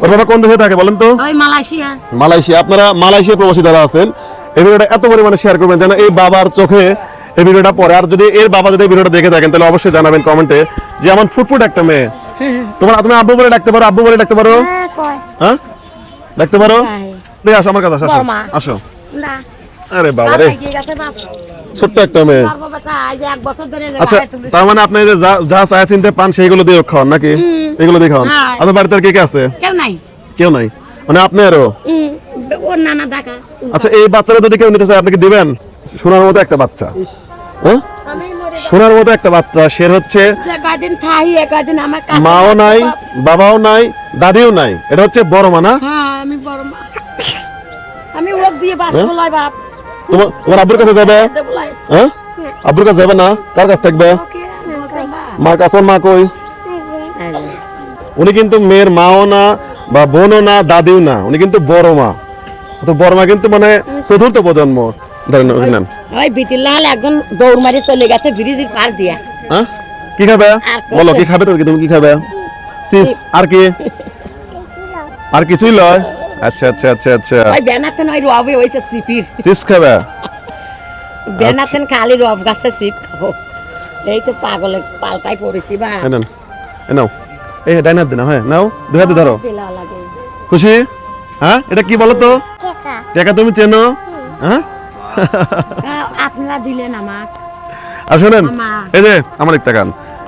ওর বাবা কোন দেশে থাকে বলেন তো? ওই মালয়েশিয়া। মালয়েশিয়া। আপনারা মালয়েশিয়া প্রবাসী যারা আছেন এই ভিডিওটা এত পরিমাণে শেয়ার করবেন যেন এই বাবার চোখে এই ভিডিওটা পড়ে। আর যদি এর বাবা যদি ভিডিওটা দেখে থাকেন তাহলে অবশ্যই জানাবেন কমেন্টে যে আমার ফুটফুট একটা মেয়ে। তুমি আব্বু বলে ডাকতে পারো, আব্বু বলে ডাকতে পারো? হ্যাঁ ডাকতে পারো? আসো আমার কাছে আসো, আসো। আরে বাবা রে, ছোট্ট একটা মেয়ে। আচ্ছা তার মানে আপনি যে যা চায় চিনতে পান সেইগুলো দিয়ে খাওয়ান নাকি? এগুলো দিয়ে খাওয়ান? আপনার বাড়িতে আর কে কে আছে? কেউ নাই মানে আপনি আরো? আচ্ছা এই বাচ্চারা যদি কেউ নিতে চায় আপনি কি দিবেন? সোনার মতো একটা বাচ্চা, হ্যাঁ সোনার মতো একটা বাচ্চা। সে হচ্ছে মাও নাই, বাবাও নাই, দাদিও নাই, এটা হচ্ছে বড় মা না? তোমার আব্বুর কাছে যাবে? হ্যাঁ আব্বুর কাছে যাবে না? কার কাছে থাকবে? মার কাছে। মা কই? উনি কিন্তু মেয়ের মাও না বা বোনও না, দাদিও না, উনি কিন্তু বড় মা। তো বড় মা কিন্তু মানে চতুর্থ প্রজন্ম। একজন দৌড় মারি চলে গেছে ব্রিজের পার দিয়া। কি খাবে বলো? কি খাবে? তুমি কি খাবে? চিপস আর কি? আর কিছুই লয়? আচ্ছা আচ্ছা আচ্ছা আচ্ছা। ওই বেনাতেন ওই রবে হইছে সিপির চিপস খাবে? বেনাতেন খালি রব গাছে চিপ খাবো। এই তো পাগলে পালটাই পড়েছি বা। নাও নাও, এই ডাইনার দিনা। হ্যাঁ নাও, দুই হাতে ধরো। খুশি? হ্যাঁ এটা কি বলো তো? টাকা তুমি চেনো? হ্যাঁ আপনারা দিলেন আমার। আর শোনেন এই যে আমার এক টাকা,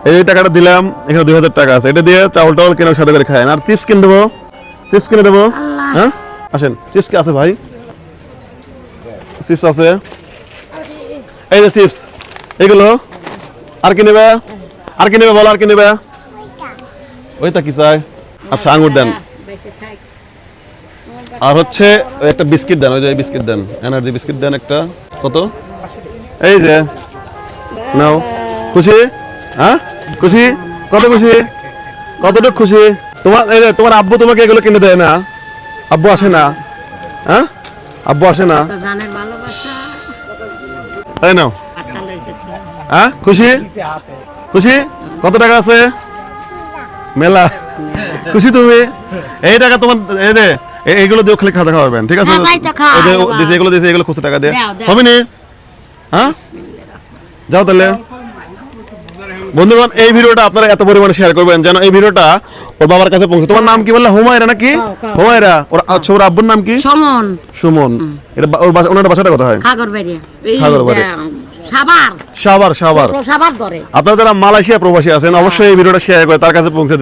এই টাকাটা দিলাম, এখানে 2000 টাকা আছে, এটা দিয়ে চাউল টাউল কেনার সাথে করে খায়। আর চিপস কিনে দেবো, চিপস কিনে দেবো। হ্যাঁ আসেন, চিপস কি আছে ভাই? চিপস আছে, এই যে চিপস এগুলো। আর কি নেবে? আর কি নেবে বলো? আর কি নেবে? ওইটা কি চাই? আচ্ছা আঙ্গুর দেন। আর হচ্ছে একটা বিস্কিট দেন, ওই যে বিস্কিট দেন, এনার্জি বিস্কিট দেন একটা। কত? এই যে নাও। খুশি? হ্যাঁ খুশি? কত খুশি? কতটুকু খুশি? তোমার এই যে তোমার আব্বু তোমাকে এগুলো কিনে দেয় না? আব্বু আসে না? হ্যাঁ আব্বু আসে না? তাই নাও। হ্যাঁ খুশি? খুশি? কত টাকা আছে? মেলা। খুশি তুমি? এই টাকা তোমার এই যে এইগুলো দিয়ে খালি খাওয়া খাওয়াবেন, ঠিক আছে? এগুলো দিয়েছে, এগুলো খুচরো টাকা দিয়ে হবে নি? হ্যাঁ যাও তাহলে। বন্ধুগণ এই ভিডিওটা আপনারা এত পরিমাণে শেয়ার করবেন যেন এই ভিডিওটা ওর বাবার কাছে পৌঁছে। তোমার নাম কি বললে? হুমায়রা নাকি? হুমায়রা। ওর আব্বুর নাম কি? সুমন। সুমন। এটা ওনার বাসাটা কোথায়? খাগড়বাড়ি। সাভার। সাভার। সাভার ধরে। আপনারা যারা মালয়েশিয়া প্রবাসী আছেন অবশ্যই এই ভিডিওটা শেয়ার করে তার কাছে পৌঁছে দিন।